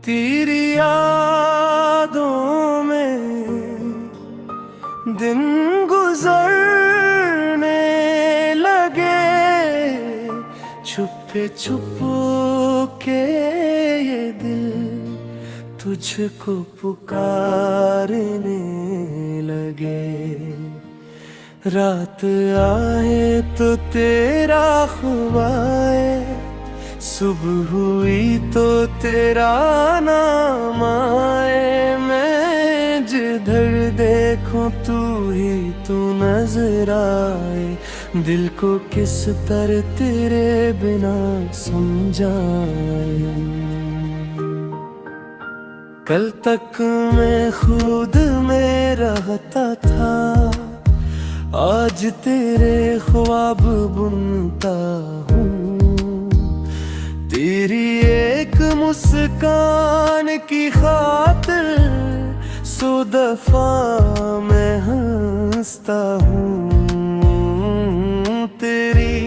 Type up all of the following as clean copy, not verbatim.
तेरी यादों में दिन गुजरने लगे, छुपे छुप के ये दिल तुझको पुकारने लगे। रात आए तो तेरा ख्वाए, सुबह हुई तो तेरा नाम आए। मैं जिधर देखूं तू ही तू नजर आए, दिल को किस तरह तेरे बिना समझाए। कल तक मैं खुद में रहता था, आज तेरे ख्वाब बुनता हूँ। तेरी एक मुस्कान की खातिर 100 दफा मैं हंसता हूँ। तेरी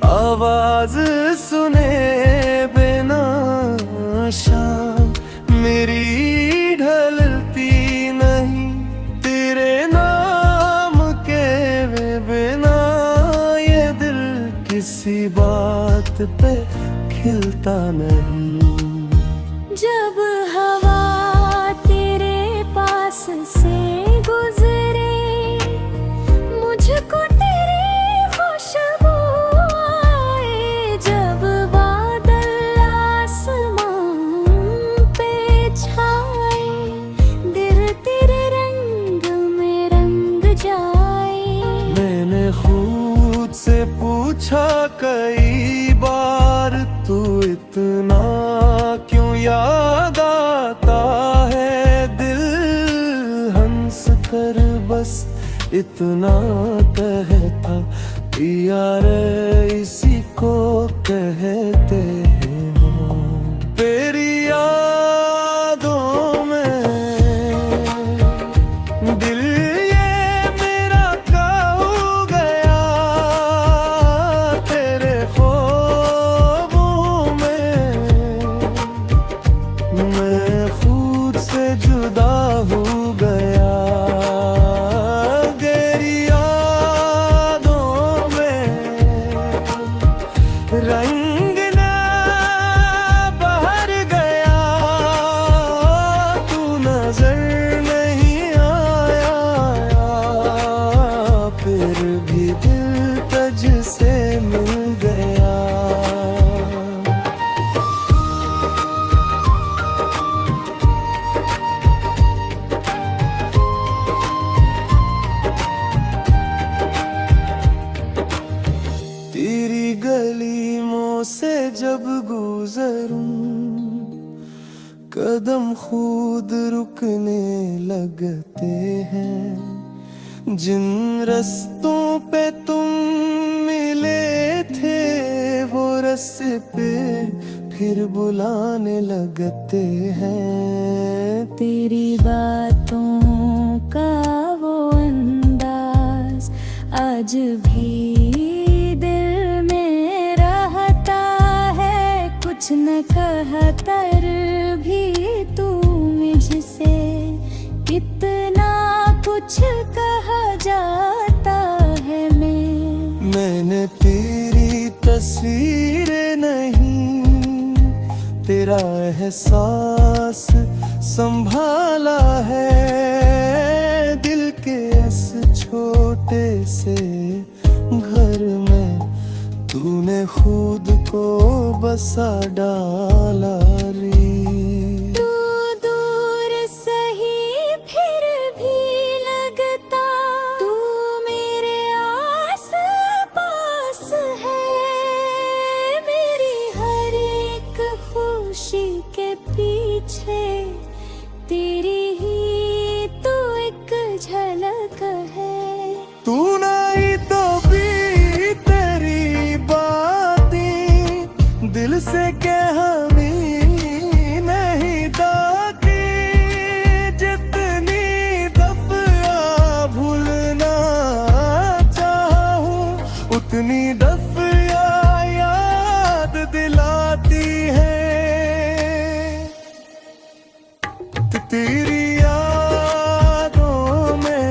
आवाज सुने बिना शाम मेरी ढलती नहीं, तेरे नाम के बिना ये दिल किसी बात पे खिलता नहीं। जब हवा तेरे पास से गुजरे, मुझको तेरी खुशबू आए। जब बादल आसमान पे छाए, दिल तेरे रंग में रंग जाए। मैंने खुद से पूछा कई बार, तू इतना क्यों याद आता है। दिल हंस कर बस इतना कहता, यार इसी को कहते हैं। तेरी यादों में दिल ये मेरा खो गया, तेरे ख्वाबों में मैं खुद से जुदा हो गया। तेरी यादों में रंग ना बहर गया, तू नजर नहीं आया। फिर भी दिल तुझसे मिल गया। तेरी गलियों से जब गुजरूं, कदम खुद रुकने लगते हैं। जिन रास्तों पे तुम मिले थे, वो रास्ते फिर बुलाने लगते हैं। तेरी बातों का वो अंदाज आज भी दिल में रहता है। कुछ न कहकर भी तू मुझसे कितना कुछ कहा जाता है। मैंने तेरी तस्वीर नहीं, तेरा एहसास संभाला है। दिल के इस छोटे से घर में तूने खुद को बसा डाला रे। तू दूर सही फिर भी लगता, तू मेरे आस पास है। मेरी हर एक खुशी के पीछे तेरी ही तो एक झलक है। तू नहीं तो भी तेरी बातें दिल से कह हमें अपनी दफिया याद दिलाती है तेरी यादों में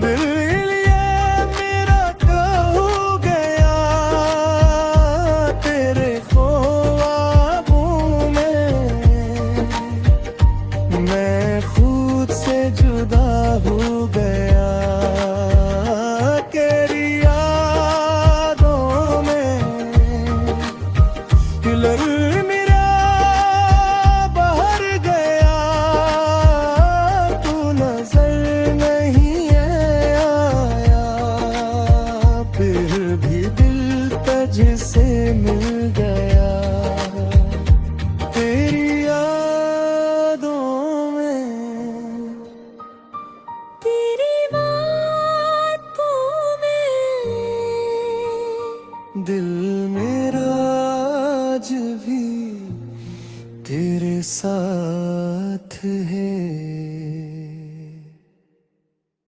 दिल ये मेरा खो गया तेरे ख्वाबों में मैं खुद से जुदा हो गया तेरी यादों में हिलर मेरा बाहर गया तू नजर नहीं आया फिर भी दिल तुझसे मिल गया तेरी यादों में तेरी बातों में दिल मेरा आज भी तेरे साथ है।